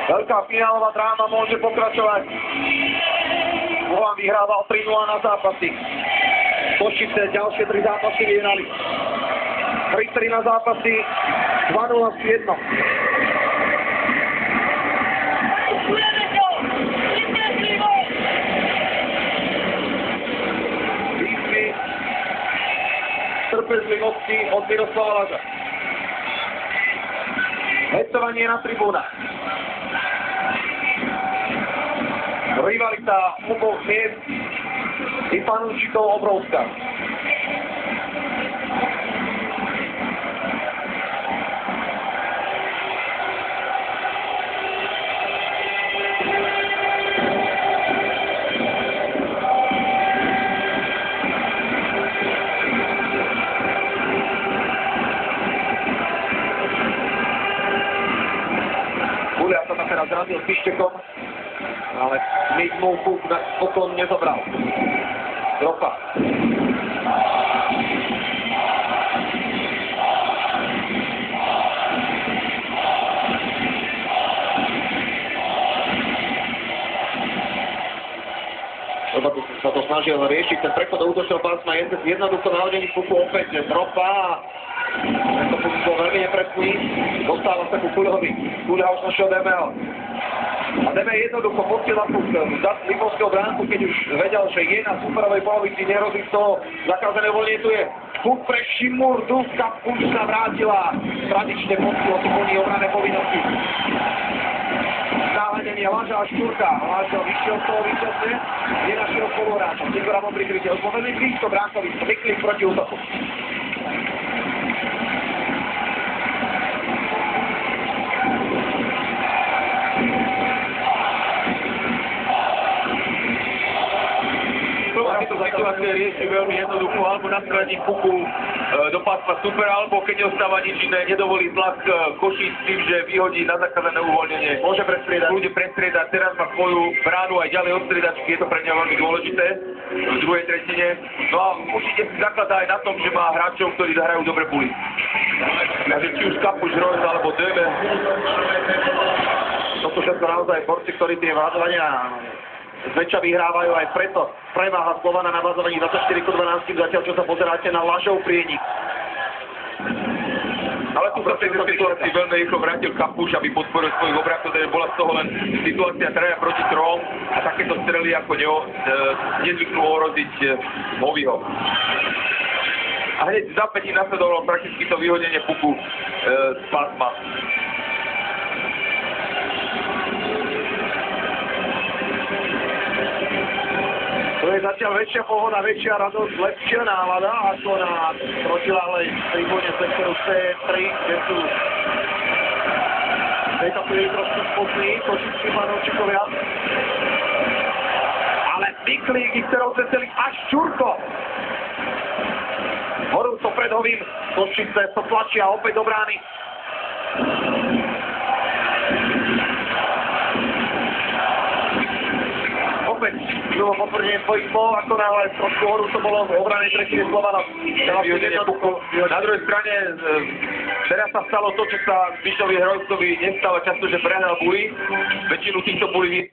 Veľká finálová dráma môže pokračovať. Bohan vyhrával 3-0 na zápasy. Košice ďalšie 3 zápasy vyhrali. 3-3 na zápasy, 2-0 v 7. Výzvy trpezlivosti od Miroslava Laža. Hecovanie na tribúnach. Rivalita oboch miest i fanúšikov obrovská. Gulia sa tam teraz zrazil s Piščekom, ale Smith mu pokon nezobral. Dropa. Dropa sa to snažil riešiť, ten prechod do útočného pásma je jednoducho nahodený puku opäť, že dropa. Tento puk bol veľmi nepresný, dostáva sa ku Kuľhovi. Kuľha už našiel DML. A DML jednoducho posiela puk za Lipovského bránku, keď už vedel, že je na superovej polovici, nerozí z toho zakázané voľnie, tu je puk pre Šimurdu, Kapkuš sa vrátila. Tradične posilo tu plní obrané povinnosti. Záhľadenie Laža a Štúrka. Laža vyšiel z toho víťazne, je našiel spoluhráča. Niektorá mám prikrytie, už veľmi blízko bránkovi, zvykli proti útoku. Situácia rieši veľmi jednoducho, alebo nastradiť puku do pásma super, alebo keď neostáva nič iné, nedovolí tlak Košíc s tým, že vyhodí na zakázané uvoľnenie. Môže prestriedať. Bude prestriedať, teraz má svoju bránu aj ďalej odstriedať, je to pre neho veľmi dôležité v druhej tretine. No a určite si zakladá aj na tom, že má hráčov, ktorí zahrajú dobre buly. Takže či už Kapuš, Rojs alebo Döme. To sú všetko naozaj borci, ktorí tie vázovania zväčša vyhrávajú, aj preto preváha Slovana na vázovaní 24-12, zatiaľ čo sa pozeráte na Lažov prienik. Ale tu sa v tejto situácii veľmi rýchlo vrátil Kapuš, aby podporil svojich obrancov, takže bola z toho len situácia 3 proti 3 a takéto strely ako nezvyknú ohroziť Hoviho. A hneď za 5 nasledovalo prakticky to vyhodenie puku z pásma. To je zatiaľ väčšia pohoda, väčšia radosť, lepšia nálada ako na protiláhlej tribúne sektoru C3, kde sú v tejto chvíli trošku spotní košickí fanúšikovia. Ale Miklík, ktorou sa celý až Čurko. Horúco pred Hovím, Košice to tlačia opäť do brány. Opäť bylo potvrdenie svojich slov, ako náhle trošku horúco bolo v obranej tretine Slovana. Na druhej strane teraz sa stalo to, čo sa Zbyšovi Hrojcovi nestalo často, že prehral buly. Väčšinu týchto bulí